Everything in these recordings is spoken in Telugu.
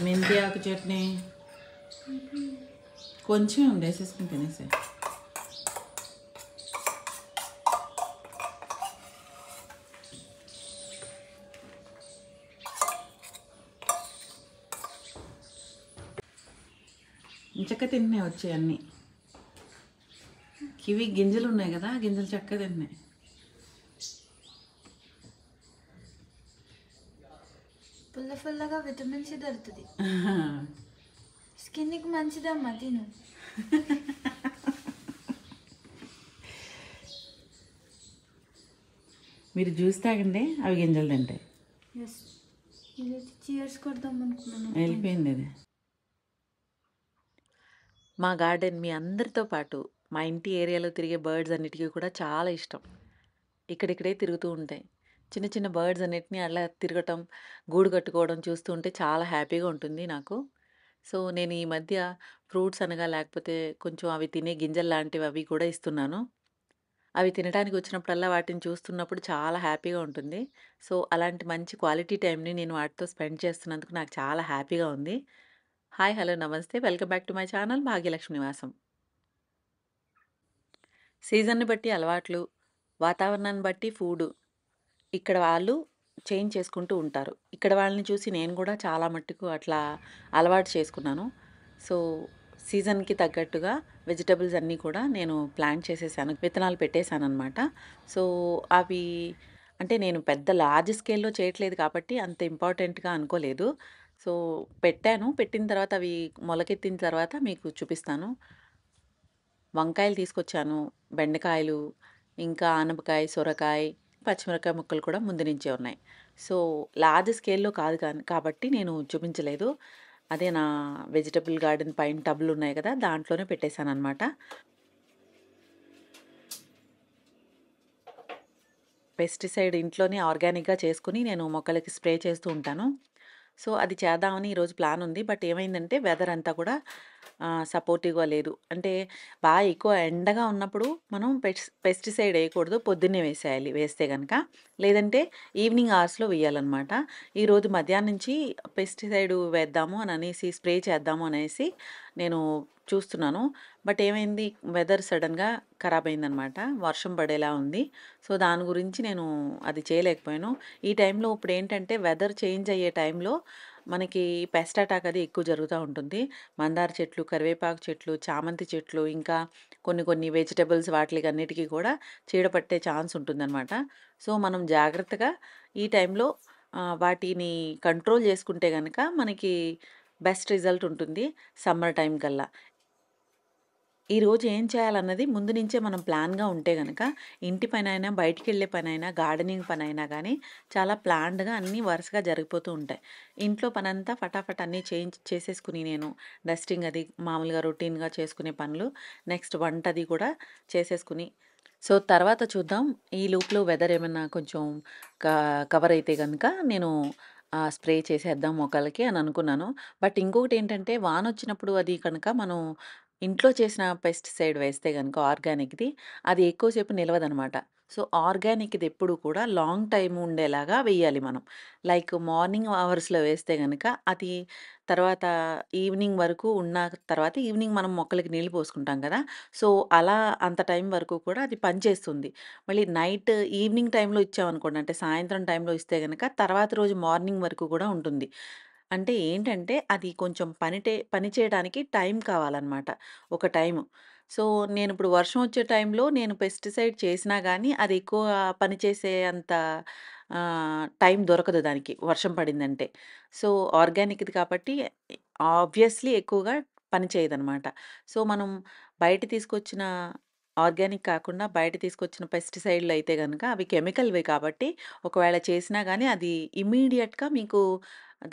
మెంతి ఆకు చట్నీ కొంచెం వేసేసుకుని తినేసే. చక్క తింటున్నాయి వచ్చాయి అన్నీ. కివి గింజలు ఉన్నాయి కదా, గింజలు చక్కగా తింటున్నాయి. పుల్ల పుల్లగా విటమిన్ సి దొరుకుతుంది. స్కిన్కి మంచిదమ్మా, తిను. మీరు జ్యూస్ తాగండి, అవి గింజలు తింటాయి. చీర్స్ కొడదాం అనుకున్నాను. వెళ్ళిపోయింది అది. మా గార్డెన్ మీ అందరితో పాటు మా ఇంటి ఏరియాలో తిరిగే బర్డ్స్ అన్నిటికీ కూడా చాలా ఇష్టం. ఇక్కడిక్కడే తిరుగుతూ ఉంటాయి. చిన్న చిన్న బర్డ్స్ అన్నిటిని అలా తిరగటం, గూడు కట్టుకోవడం చూస్తూ ఉంటే చాలా హ్యాపీగా ఉంటుంది నాకు. సో నేను ఈ మధ్య ఫ్రూట్స్ అనగా లేకపోతే కొంచెం అవి తినే గింజలు లాంటివి అవి కూడా ఇస్తున్నాను. అవి తినడానికి వచ్చినప్పుడల్లా వాటిని చూస్తున్నప్పుడు చాలా హ్యాపీగా ఉంటుంది. సో అలాంటి మంచి క్వాలిటీ టైంని నేను వాటితో స్పెండ్ చేస్తున్నందుకు నాకు చాలా హ్యాపీగా ఉంది. హాయ్, హలో, నమస్తే. Welcome back to my channel Bhagyalakshmi నివాసం. సీజన్‌ని బట్టి అలవాట్లు, వాతావరణాన్ని బట్టి ఫుడ్ ఇక్కడ వాళ్ళు చేంజ్ చేసుకుంటూ ఉంటారు. ఇక్కడ వాళ్ళని చూసి నేను కూడా చాలా మట్టుకు అట్లా అలవాటు చేసుకున్నాను. సో సీజన్‌కి తగ్గట్టుగా వెజిటబుల్స్ అన్నీ కూడా నేను ప్లాంట్ చేసేసాను. విత్తనాలు పెట్టేసాననమాట. సో అవి అంటే నేను పెద్ద లార్జ్ స్కేల్‌లో చేయట్లేదు కాబట్టి అంత ఇంపార్టెంట్‌గా అనుకోలేదు. సో పెట్టాను. పెట్టిన తర్వాత అవి మొలకెత్తిన తర్వాత మీకు చూపిస్తాను. వంకాయలు తీసుకొచ్చాను, బెండకాయలు, ఇంకా ఆనపకాయ, సొరకాయ, పచ్చిమిరపకాయ ముక్కలు కూడా ముందు నుంచే ఉన్నాయి. సో లార్జ్ స్కేల్‌లో కాదు కాబట్టి నేను చూపించలేదు. అదే నా వెజిటబుల్ గార్డెన్ పైన టబ్‌లు ఉన్నాయి కదా, దాంట్లోనే పెట్టేశాననమాట. పెస్టిసైడ్ ఇంట్లోనే ఆర్గానిక్‌గా చేసుకొని నేను మొక్కలకి స్ప్రే చేస్తూ ఉంటాను. సో అది చేద్దామని ఈరోజు ప్లాన్ ఉంది. బట్ ఏమైందంటే వెదర్ అంతా కూడా సపోర్టివ్‌గా లేదు. అంటే బాగా ఎక్కువ ఎండగా ఉన్నప్పుడు మనం పెస్టిసైడ్ వేయకూడదు. పొద్దున్నే వేసేయాలి వేస్తే గనక. లేదంటే ఈవినింగ్ అవర్స్‌లో వేయాలనమాట. ఈరోజు మధ్యాహ్నం నుంచి పెస్టిసైడ్ వేద్దాము అని అనేసి స్ప్రే చేద్దాము అనేసి నేను చూస్తున్నాను. బట్ ఏమైంది, వెదర్ సడన్‌గా ఖరాబ్ అయిందనమాట. వర్షం పడేలా ఉంది. సో దాని గురించి నేను అది చేయలేకపోయాను. ఈ టైంలో ఇప్పుడేంటంటే వెదర్ చేంజ్ అయ్యే టైంలో మనకి పెస్ట్ అటాక్ అది ఎక్కువ జరుగుతూ ఉంటుంది. మందార చెట్లు, కరివేపాకు చెట్లు, చామంతి చెట్లు, ఇంకా కొన్ని కొన్ని వెజిటబుల్స్ వాటిలకన్నిటికీ కూడా చీడ పట్టే ఛాన్స్ ఉంటుందన్నమాట. సో మనం జాగ్రత్తగా ఈ టైంలో వాటిని కంట్రోల్ చేసుకుంటే గనక మనకి బెస్ట్ రిజల్ట్ ఉంటుంది సమ్మర్ టైం కల్లా. ఈరోజు ఏం చేయాలన్నది ముందు నుంచే మనం ప్లాన్‌గా ఉంటే గనక ఇంటి పనైనా, బయటికెళ్ళే పనైనా, గార్డెనింగ్ పనైనా గానీ చాలా ప్లాన్డ్‌గా అన్నీ వరుసగా జరిగిపోతూ ఉంటాయి. ఇంట్లో పనంతా ఫటాఫట్ అన్నీ చేసేసుకుని నేను డస్టింగ్ అది మామూలుగా రొటీన్‌గా చేసుకునే పనులు, నెక్స్ట్ వంటది కూడా చేసేసుకుని సో తర్వాత చూద్దాం. ఈ లోపులో వెదర్ ఏమన్నా కొంచెం క కవర్ అయితే గనక నేను స్ప్రే చేసేద్దాం మొక్కలకి అని అనుకున్నాను. బట్ ఇంకొకటేంటంటే వానొచ్చినప్పుడు అది కనుక మనం ఇంట్లో చేసిన పెస్టిసైడ్ వేస్తే గనుక ఆర్గానిక్‌ది అది ఎక్కువ సేపు నిలవదనమాట. సో ఆర్గానిక్‌ది ఎప్పుడు కూడా లాంగ్ టైమ్ ఉండేలాగా వేయాలి మనం. లైక్ మార్నింగ్ అవర్స్‌లో వేస్తే గనక అది తర్వాత ఈవినింగ్ వరకు ఉన్న తర్వాత ఈవినింగ్ మనం మొక్కలకి నీళ్లు పోసుకుంటాం కదా! సో అలా అంత టైం వరకు కూడా అది పనిచేస్తుంది. మళ్ళీ నైట్ ఈవినింగ్ టైంలో ఇచ్చామనుకోండి, అంటే సాయంత్రం టైంలో ఇస్తే గనక తర్వాత రోజు మార్నింగ్ వరకు కూడా ఉంటుంది. అంటే ఏంటంటే అది కొంచెం పని చేయడానికి టైం కావాలనమాట. ఒక టైము. సో నేనిప్పుడు వర్షం వచ్చే టైంలో నేను పెస్టిసైడ్ చేసినా గానీ అది ఎక్కువ పనిచేసే అంత టైం దొరకదు దానికి వర్షం పడిందంటే. సో ఆర్గానిక్‌ది కాబట్టి ఆబ్వియస్‌లీ ఎక్కువగా పని చేయదనమాట. సో మనం బయట తీసుకొచ్చిన ఆర్గానిక్ కాకుండా బయట తీసుకొచ్చిన పెస్టిసైడ్‌లయితే గనక అవి కెమికల్‌వే కాబట్టి ఒకవేళ చేసినా గానీ అది ఇమ్మీడియేట్‌గా మీకు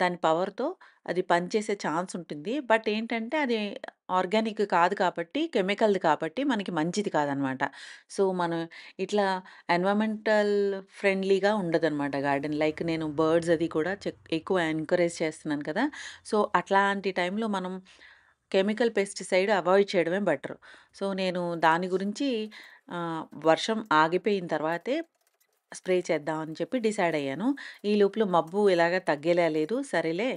దాని పవర్‌తో అది పనిచేసే ఛాన్స్ ఉంటుంది. బట్ ఏంటంటే అది ఆర్గానిక్ కాదు కాబట్టి, కెమికల్‌ది కాబట్టి మనకి మంచిది కాదనమాట. సో మనం ఇట్లా ఎన్విరాన్మెంటల్ ఫ్రెండ్లీగా ఉండదనమాట గార్డెన్. లైక్ నేను బర్డ్స్ అది కూడా ఎక్కువ ఎంకరేజ్ చేస్తున్నాను కదా! సో అట్లాంటి టైంలో మనం కెమికల్ పెస్టిసైడ్ అవాయిడ్ చేయడమే బెటర్. సో నేను దాని గురించి వర్షం ఆగిపోయిన తర్వాతే స్ప్రే చేద్దాం అని చెప్పి డిసైడ్ అయ్యాను. ఈ లోపల మబ్బు ఇలాగ తగ్గేలా లేదు. సరేలే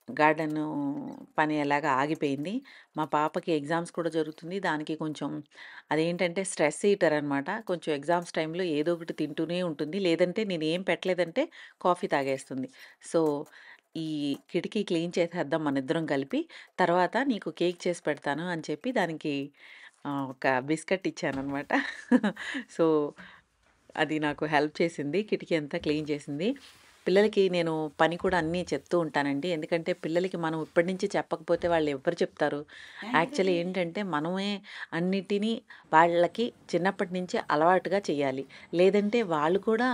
గార్డెను పని ఎలాగా ఆగిపోయింది. మా పాపకి ఎగ్జామ్స్ కూడా జరుగుతుంది. దానికి కొంచెం అదేంటంటే స్ట్రెస్ ఈటర్ అనమాట. కొంచెం ఎగ్జామ్స్ టైంలో ఏదో ఒకటి తింటూనే ఉంటుంది. లేదంటే నేనేం పెట్టలేదంటే కాఫీ తాగేస్తుంది. సో, ఈ కిటికీ క్లీన్ చేసేద్దాం మనిద్దరం కలిపి. తర్వాత నీకు కేక్ చేసి పెడతాను అని చెప్పి దానికి ఒక బిస్కెట్ ఇచ్చాననమాట. సో, అది నాకు హెల్ప్ చేసింది. కిటికీ అంతా క్లీన్ చేసింది. పిల్లలకి నేను పని కూడా అన్నీ చెప్తూ ఉంటానండి. ఎందుకంటే పిల్లలకి మనం ఇప్పటి నుంచి చెప్పకపోతే వాళ్ళు ఎవ్వరు చెప్తారు. యాక్చువల్లీ ఏంటంటే మనమే అన్నిటిని వాళ్ళకి చిన్నప్పటి నుంచే అలవాటుగా చేయాలి. లేదంటే వాళ్ళు కూడా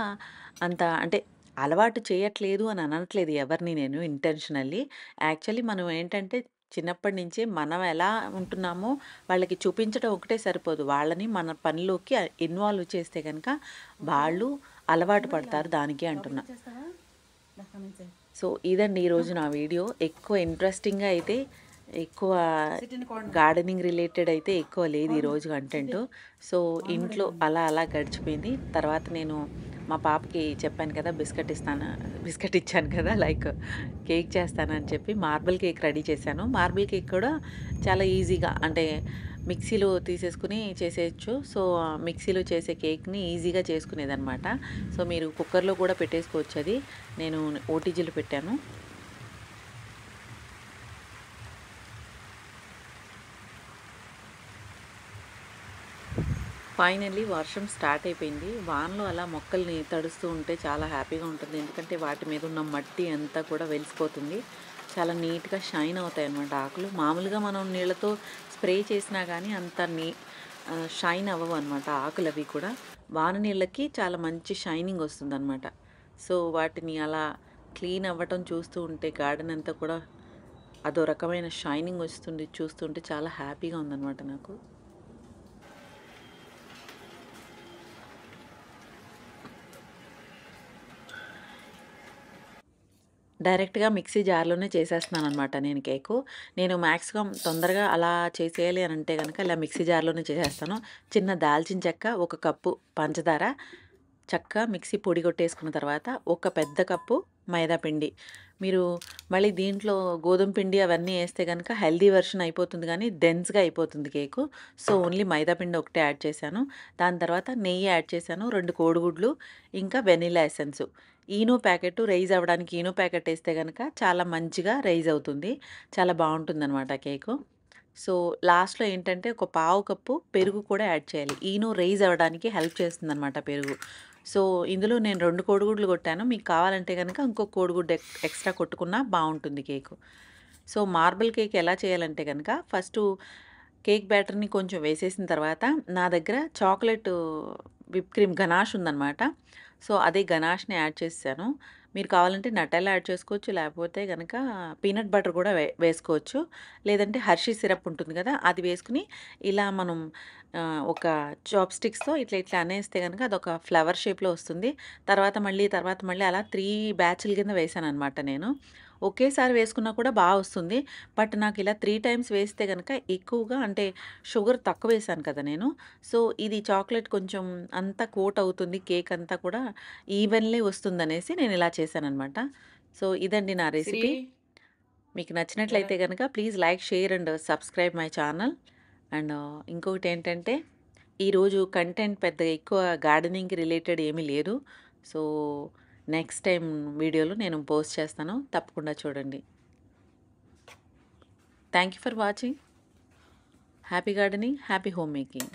అంత అంటే అలవాటు చేయట్లేదు అని అనట్లేదు ఎవరిని నేను ఇంటెన్షనల్లీ. యాక్చువల్లీ మనం ఏంటంటే చిన్నప్పటి నుంచే మనం ఎలా ఉంటున్నామో వాళ్ళకి చూపించడం ఒకటే సరిపోదు. వాళ్ళని మన పనిలోకి ఇన్వాల్వ్ చేస్తే గనక వాళ్ళు అలవాటు పడతారు దానికి అంటున్నా. సో, ఇదండి ఈరోజు నా వీడియో. ఎక్కువ ఇంట్రెస్టింగ్‌గా అయితే ఎక్కువ గార్డెనింగ్ రిలేటెడ్ అయితే ఎక్కువ లేదు ఈరోజు కంటెంటు. సో, ఇంట్లో అలా అలా గడిచిపోయింది. తర్వాత నేను మా పాపకి చెప్పాను కదా! బిస్కెట్ ఇచ్చాను కదా! లైక్ కేక్ చేస్తానని చెప్పి మార్బుల్ కేక్ రెడీ చేశాను. మార్బుల్ కేక్ కూడా చాలా ఈజీగా అంటే మిక్సీలో తీసేసుకొని చేసేయొచ్చు. సో, మిక్సీలో చేసే కేక్‌ని ఈజీగా చేసుకునేదనమాట. సో, మీరు కుక్కర్‌లో కూడా పెట్టేసుకోవచ్చు అది. నేను ఓటీజీలో పెట్టాను. ఫైనల్లీ వర్షం స్టార్ట్ అయిపోయింది. వానలో అలా మొక్కల్ని తడుస్తూ ఉంటే చాలా హ్యాపీగా ఉంటుంది. ఎందుకంటే వాటి మీద ఉన్న మట్టి అంతా కూడా వెలిసిపోతుంది. చాలా నీట్‌గా షైన్ అవుతాయన్నమాట ఆకులు. మామూలుగా మనం నీళ్ళతో స్ప్రే చేసినా గానీ అంత షైన్ అవ్వవన్నమాట ఆకులవి కూడా. వాన నీళ్ళకి చాలా మంచి షైనింగ్ వస్తుందన్నమాట. సో, వాటిని అలా క్లీన్ అవ్వటం చూస్తూ ఉంటే గార్డెన్ అంతా కూడా అదో రకమైన షైనింగ్ వస్తుంది. చూస్తుంటే చాలా హ్యాపీగా ఉందన్నమాట నాకు. డైరెక్ట్‌గా మిక్సీ జార్‌లోనే చేసేస్తున్నాననమాట నేను కేకు. నేను మాక్సిమం తొందరగా అలా చేసేయాలి అనంటే గనక ఇలా మిక్సీ జార్‌లోనే చేసేస్తాను. చిన్న దాల్చిన చెక్క, ఒక కప్పు పంచదార, చక్కగా మిక్సీ పొడి కొట్టేసుకున్న తర్వాత, ఒక పెద్ద కప్పు మైదా పిండి. మీరు మళ్ళీ దీంట్లో గోధుమ పిండి అవన్నీ ఏస్తే గనక హెల్తీ వెర్షన్ అయిపోతుంది గానీ, డెన్స్‌గా అయిపోతుంది కేకు. సో, ఓన్లీ మైదా పిండి ఒకటే యాడ్ చేశాను. దాని తర్వాత నెయ్యి యాడ్ చేశాను, 2 కోడిగుడ్లు, ఇంకా vanilla essence. Eno packet rise అవ్వడానికి ఈనో ప్యాకెట్ ఏస్తే గనక చాలా మంచిగా రైజ్ అవుతుంది. చాలా బావుంటుందనమాట కేకు. సో, లాస్ట్‌లో ఏంటంటే ఒక పావు కప్పు పెరుగు కూడా యాడ్ చేయాలి. ఈనో రైజ్ అవ్వడానికి హెల్ప్ చేస్తుందనమాట పెరుగు. సో, ఇందులో నేను 2 కోడిగుడ్లు కొట్టాను. మీకు కావాలంటే గనక ఇంకో కోడిగుడ్డు ఎక్స్‌ట్రా కొట్టుకున్నా బావుంటుంది కేకు. సో, మార్బుల్ కేక్ ఎలా చేయాలంటే గనక ఫస్టు కేక్ బ్యాటర్‌ని కొంచెం వేసేసిన తర్వాత నా దగ్గర చాక్లెటు విప్ క్రీమ్ గనాష్ ఉందనమాట. సో, అదే గనాష్‌ని యాడ్ చేసేసాను. మీరు కావాలంటే నటెల్లా యాడ్ చేసుకోవచ్చు. లేకపోతే గనక పీనట్ బటర్ కూడా వేసుకోవచ్చు. లేదంటే హర్షీ సిరప్ ఉంటుంది కదా! అది వేసుకొని ఇలా మనం ఒక చాప్ స్టిక్స్‌తో ఇట్లా ఇట్లా అనేస్తే గనక అదొక ఫ్లవర్ షేప్‌లో వస్తుంది. తర్వాత మళ్ళీ అలా 3 బ్యాచుల కింద వేశాననమాట నేను. ఒకేసారి వేసుకున్నా కూడా బా వస్తుంది. బట్ నాకిలా 3 టైమ్స్ వేస్తే గనక ఎక్కువగా అంటే షుగర్ తక్కువేశాను కదా నేను. సో, ఇది చాక్లెట్ కొంచెం అంతా కోట్ అవుతుంది. కేక్ అంతా కూడా ఈవెన్‌లీ వస్తుందనేసి నేనిలా చేశాననమాట. సో, ఇదండి నా రెసిపీ. మీకు నచ్చినట్లయితే గనక please like, share and subscribe my channel. And ఇంకొకటేంటంటే ఈరోజు కంటెంట్ పెద్దగా ఎక్కువ గార్డెనింగ్‌కి రిలేటెడ్ ఏమీ లేదు. సో, నెక్స్ట్ టైమ్ వీడియోలో నేను పోస్ట్ చేస్తాను. తప్పకుండా చూడండి. Thank you for watching. Happy gardening, happy home making.